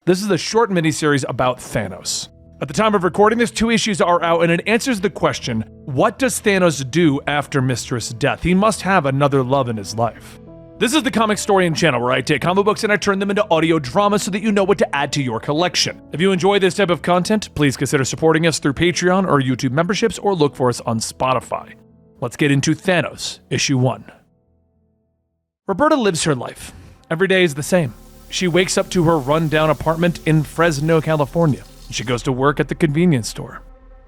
This is a short miniseries about Thanos. At the time of recording this, 2 issues are out, and it answers the question, what does Thanos do after Mistress' death? He must have another love in his life. This is the Comicstorian channel where I take comic books and I turn them into audio drama so that you know what to add to your collection. If you enjoy this type of content, please consider supporting us through Patreon or YouTube memberships, or look for us on Spotify. Let's get into Thanos, Issue 1. Roberta lives her life. Every day is the same. She wakes up to her run-down apartment in Fresno, California. She goes to work at the convenience store.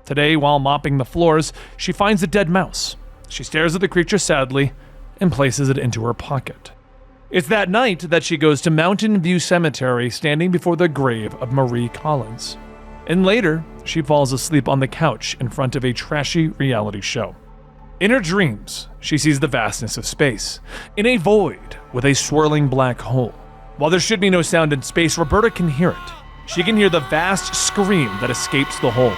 Today, while mopping the floors, she finds a dead mouse. She stares at the creature sadly and places it into her pocket. It's that night that she goes to Mountain View Cemetery, standing before the grave of Marie Collins. And later, she falls asleep on the couch in front of a trashy reality show. In her dreams, she sees the vastness of space, in a void with a swirling black hole. While there should be no sound in space, Roberta can hear it. She can hear the vast scream that escapes the hole.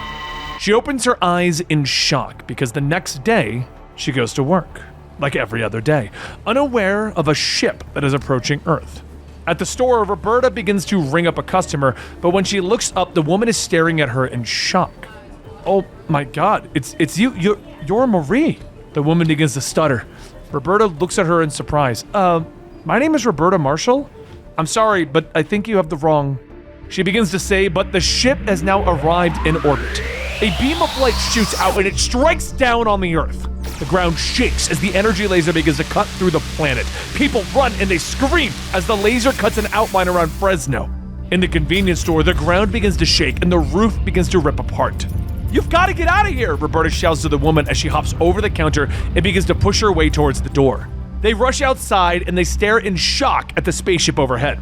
She opens her eyes in shock because the next day, she goes to work, like every other day, unaware of a ship that is approaching Earth. At the store, Roberta begins to ring up a customer, but when she looks up, the woman is staring at her in shock. "Oh my God, it's you, you're Marie." The woman begins to stutter. Roberta looks at her in surprise. My name is Roberta Marshall? I'm sorry, but I think you have the wrong..." She begins to say, but the ship has now arrived in orbit. A beam of light shoots out and it strikes down on the Earth. The ground shakes as the energy laser begins to cut through the planet. People run and they scream as the laser cuts an outline around Fresno. In the convenience store, the ground begins to shake and the roof begins to rip apart. "You've got to get out of here!" Roberta shouts to the woman as she hops over the counter and begins to push her way towards the door. They rush outside and they stare in shock at the spaceship overhead.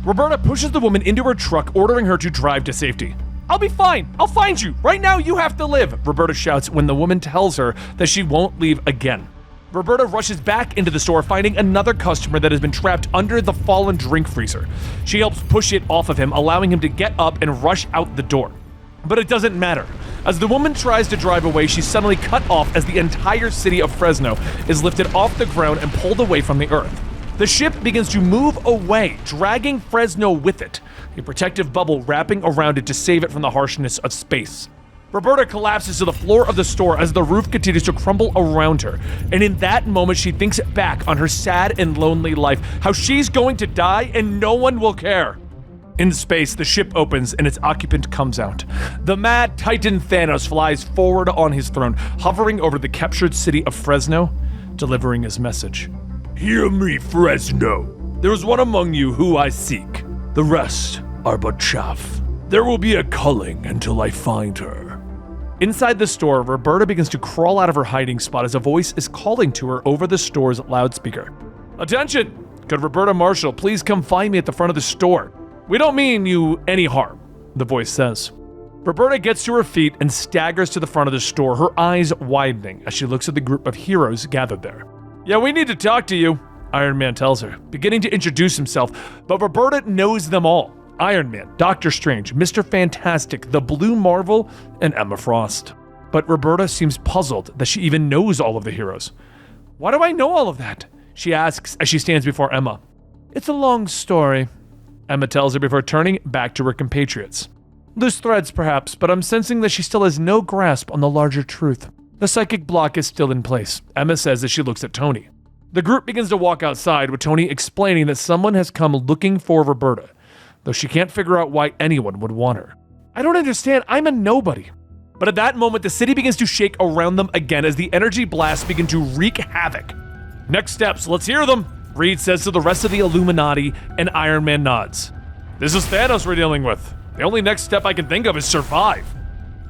Roberta pushes the woman into her truck, ordering her to drive to safety. "I'll be fine. I'll find you. Right now, you have to live," Roberta shouts when the woman tells her that she won't leave again. Roberta rushes back into the store, finding another customer that has been trapped under the fallen drink freezer. She helps push it off of him, allowing him to get up and rush out the door. But it doesn't matter. As the woman tries to drive away, she's suddenly cut off as the entire city of Fresno is lifted off the ground and pulled away from the Earth. The ship begins to move away, dragging Fresno with it, a protective bubble wrapping around it to save it from the harshness of space. Roberta collapses to the floor of the store as the roof continues to crumble around her, and in that moment she thinks back on her sad and lonely life, how she's going to die and no one will care. In space, the ship opens and its occupant comes out. The mad Titan Thanos flies forward on his throne, hovering over the captured city of Fresno, delivering his message. "Hear me, Fresno. There is one among you who I seek. The rest are but chaff. There will be a culling until I find her." Inside the store, Roberta begins to crawl out of her hiding spot as a voice is calling to her over the store's loudspeaker. "Attention! Could Roberta Marshall please come find me at the front of the store? We don't mean you any harm," the voice says. Roberta gets to her feet and staggers to the front of the store, her eyes widening as she looks at the group of heroes gathered there. "Yeah, we need to talk to you," Iron Man tells her, beginning to introduce himself, but Roberta knows them all. Iron Man, Doctor Strange, Mr. Fantastic, the Blue Marvel, and Emma Frost. But Roberta seems puzzled that she even knows all of the heroes. "Why do I know all of that?" she asks as she stands before Emma. "It's a long story," Emma tells her before turning back to her compatriots. "Loose threads, perhaps, but I'm sensing that she still has no grasp on the larger truth. The psychic block is still in place," Emma says as she looks at Tony. The group begins to walk outside, with Tony explaining that someone has come looking for Roberta, though she can't figure out why anyone would want her. "I don't understand, I'm a nobody." But at that moment, the city begins to shake around them again as the energy blasts begin to wreak havoc. "Next steps, let's hear them," Reed says to the rest of the Illuminati, and Iron Man nods. "This is Thanos we're dealing with. The only next step I can think of is survive."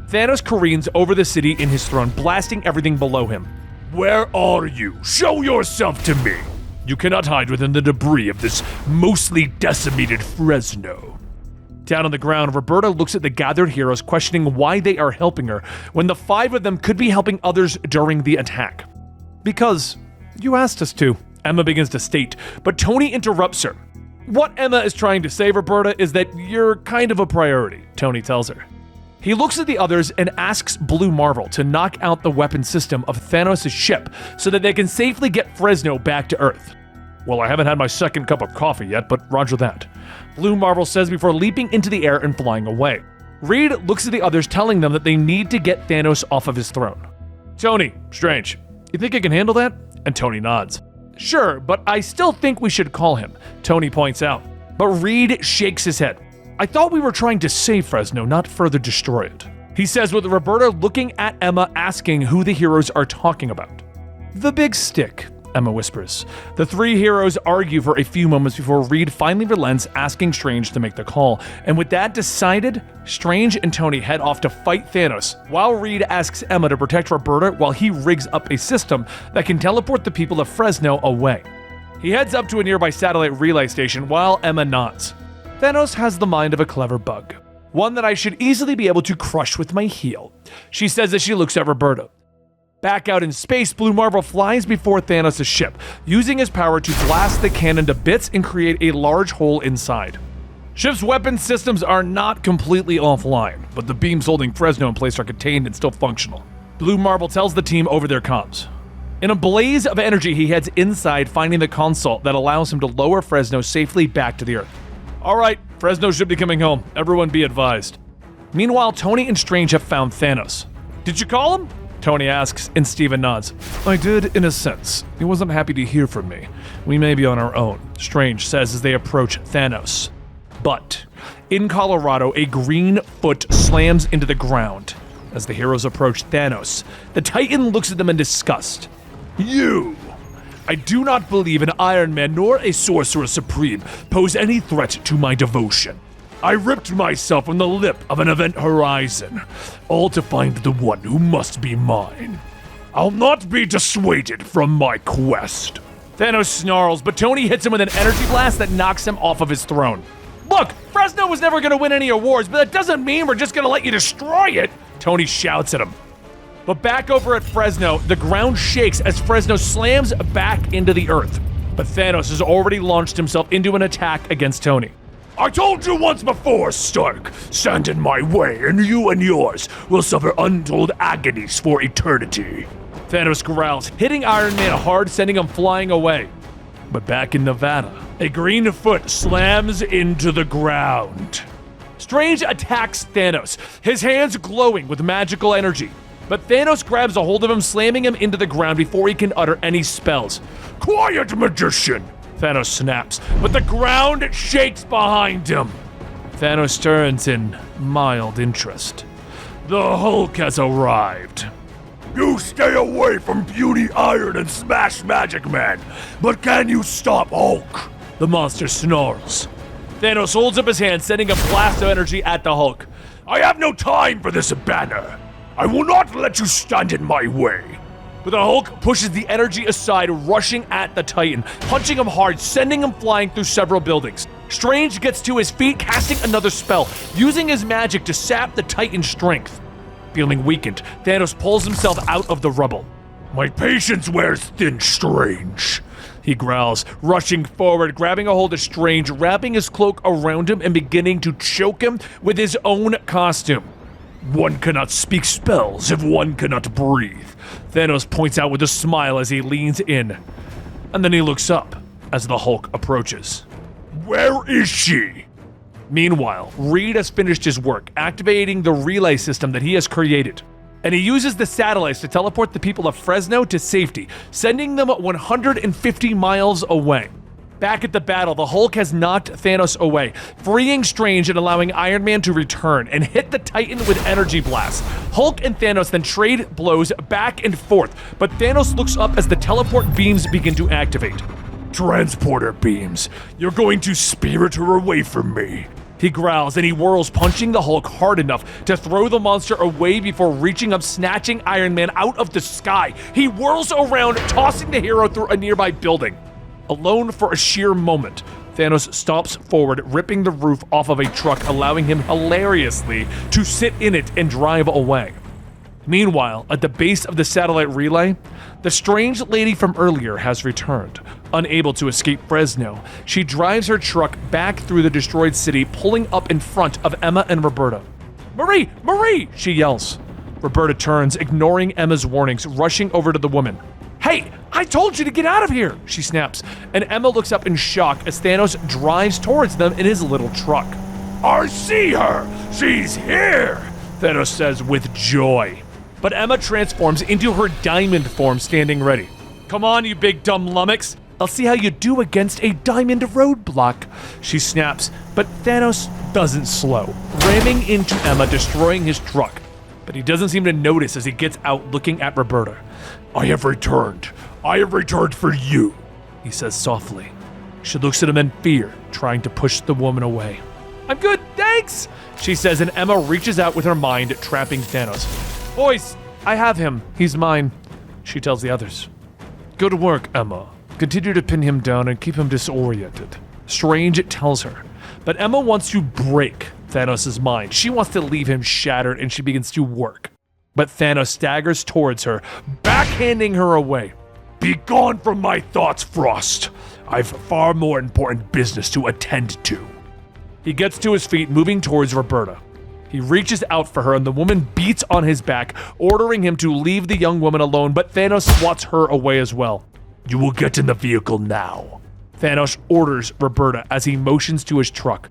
Thanos careens over the city in his throne, blasting everything below him. "Where are you? Show yourself to me! You cannot hide within the debris of this mostly decimated Fresno." Down on the ground, Roberta looks at the gathered heroes, questioning why they are helping her, when the 5 of them could be helping others during the attack. "Because you asked us to," Emma begins to state, but Tony interrupts her. "What Emma is trying to say, Roberta, is that you're kind of a priority," Tony tells her. He looks at the others and asks Blue Marvel to knock out the weapon system of Thanos' ship so that they can safely get Fresno back to Earth. Well, I haven't had my second cup of coffee yet, but roger that. Blue Marvel says before leaping into the air and flying away. Reed looks at the others, telling them that they need to get Thanos off of his throne. Tony, Strange, you think I can handle that? And Tony nods. Sure, but I still think we should call him, Tony points out. But Reed shakes his head. I thought we were trying to save Fresno, not further destroy it. He says with Roberta looking at Emma, asking who the heroes are talking about. The big stick, Emma whispers. The three heroes argue for a few moments before Reed finally relents, asking Strange to make the call. And with that decided, Strange and Tony head off to fight Thanos, while Reed asks Emma to protect Roberta while he rigs up a system that can teleport the people of Fresno away. He heads up to a nearby satellite relay station while Emma nods. Thanos has the mind of a clever bug. One that I should easily be able to crush with my heel, she says as she looks at Roberta. Back out in space, Blue Marvel flies before Thanos' ship, using his power to blast the cannon to bits and create a large hole inside. Ship's weapon systems are not completely offline, but the beams holding Fresno in place are contained and still functional. Blue Marvel tells the team over their comms. In a blaze of energy, he heads inside, finding the console that allows him to lower Fresno safely back to the Earth. All right, Fresno should be coming home. Everyone be advised. Meanwhile, Tony and Strange have found Thanos. Did you call him? Tony asks, and Steven nods. I did, in a sense. He wasn't happy to hear from me. We may be on our own, Strange says as they approach Thanos. But in Colorado, a green foot slams into the ground. As the heroes approach Thanos, the Titan looks at them in disgust. You! I do not believe an Iron Man nor a Sorcerer Supreme pose any threat to my devotion. I ripped myself from the lip of an event horizon, all to find the one who must be mine. I'll not be dissuaded from my quest. Thanos snarls, but Tony hits him with an energy blast that knocks him off of his throne. Look, Fresno was never gonna win any awards, but that doesn't mean we're just gonna let you destroy it, Tony shouts at him. But back over at Fresno, the ground shakes as Fresno slams back into the Earth. But Thanos has already launched himself into an attack against Tony. I told you once before, Stark, stand in my way and you and yours will suffer untold agonies for eternity. Thanos growls, hitting Iron Man hard, sending him flying away. But back in Nevada, a green foot slams into the ground. Strange attacks Thanos, his hands glowing with magical energy. But Thanos grabs a hold of him, slamming him into the ground before he can utter any spells. Quiet, magician! Thanos snaps, but the ground shakes behind him. Thanos turns in mild interest. The Hulk has arrived. You stay away from Beauty Iron and Smash Magic Man, but can you stop Hulk? The monster snarls. Thanos holds up his hand, sending a blast of energy at the Hulk. I have no time for this banner. I will not let you stand in my way. But the Hulk pushes the energy aside, rushing at the Titan, punching him hard, sending him flying through several buildings. Strange gets to his feet, casting another spell, using his magic to sap the Titan's strength. Feeling weakened, Thanos pulls himself out of the rubble. My patience wears thin, Strange. He growls, rushing forward, grabbing a hold of Strange, wrapping his cloak around him and beginning to choke him with his own costume. One cannot speak spells if one cannot breathe, Thanos points out with a smile as he leans in. And then he looks up as the Hulk approaches. Where is she? Meanwhile, Reed has finished his work, activating the relay system that he has created. And he uses the satellites to teleport the people of Fresno to safety, sending them 150 miles away. Back at the battle, the Hulk has knocked Thanos away, freeing Strange and allowing Iron Man to return and hit the Titan with energy blasts. Hulk and Thanos then trade blows back and forth, but Thanos looks up as the teleport beams begin to activate. Transporter beams, you're going to spirit her away from me. He growls and he whirls, punching the Hulk hard enough to throw the monster away before reaching up, snatching Iron Man out of the sky. He whirls around, tossing the hero through a nearby building. Alone for a sheer moment, Thanos stomps forward, ripping the roof off of a truck, allowing him hilariously to sit in it and drive away. Meanwhile, at the base of the satellite relay, the strange lady from earlier has returned. Unable to escape Fresno, she drives her truck back through the destroyed city, pulling up in front of Emma and Roberta. Marie! Marie! She yells. Roberta turns, ignoring Emma's warnings, rushing over to the woman. Hey, I told you to get out of here, she snaps, and Emma looks up in shock as Thanos drives towards them in his little truck. I see her! She's here! Thanos says with joy. But Emma transforms into her diamond form, standing ready. Come on, you big dumb lummox. I'll see how you do against a diamond roadblock, she snaps, but Thanos doesn't slow, ramming into Emma, destroying his truck. But he doesn't seem to notice as he gets out looking at Roberta. I have returned. I have returned for you, he says softly. She looks at him in fear, trying to push the woman away. I'm good, thanks, she says, and Emma reaches out with her mind, trapping Thanos. Boys, I have him. He's mine, she tells the others. Good work, Emma. Continue to pin him down and keep him disoriented, Strange tells her. But Emma wants to break Thanos' mind. She wants to leave him shattered, and she begins to work. But Thanos staggers towards her, backhanding her away. Be gone from my thoughts, Frost. I've far more important business to attend to. He gets to his feet, moving towards Roberta. He reaches out for her, and the woman beats on his back, ordering him to leave the young woman alone, but Thanos swats her away as well. You will get in the vehicle now, Thanos orders Roberta as he motions to his truck.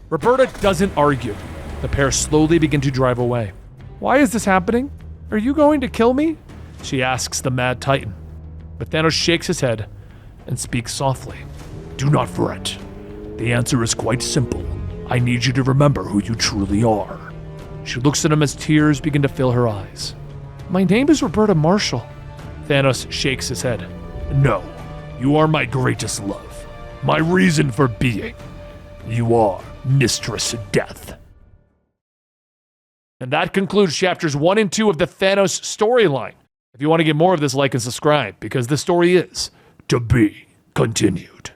Roberta doesn't argue. The pair slowly begin to drive away. Why is this happening? Are you going to kill me? She asks the Mad Titan. But Thanos shakes his head and speaks softly. Do not fret. The answer is quite simple. I need you to remember who you truly are. She looks at him as tears begin to fill her eyes. My name is Roberta Marshall. Thanos shakes his head. No, you are my greatest love. My reason for being. You are Mistress Death. And that concludes chapters 1 and 2 of the Thanos storyline. If you want to get more of this, like and subscribe, because the story is to be continued.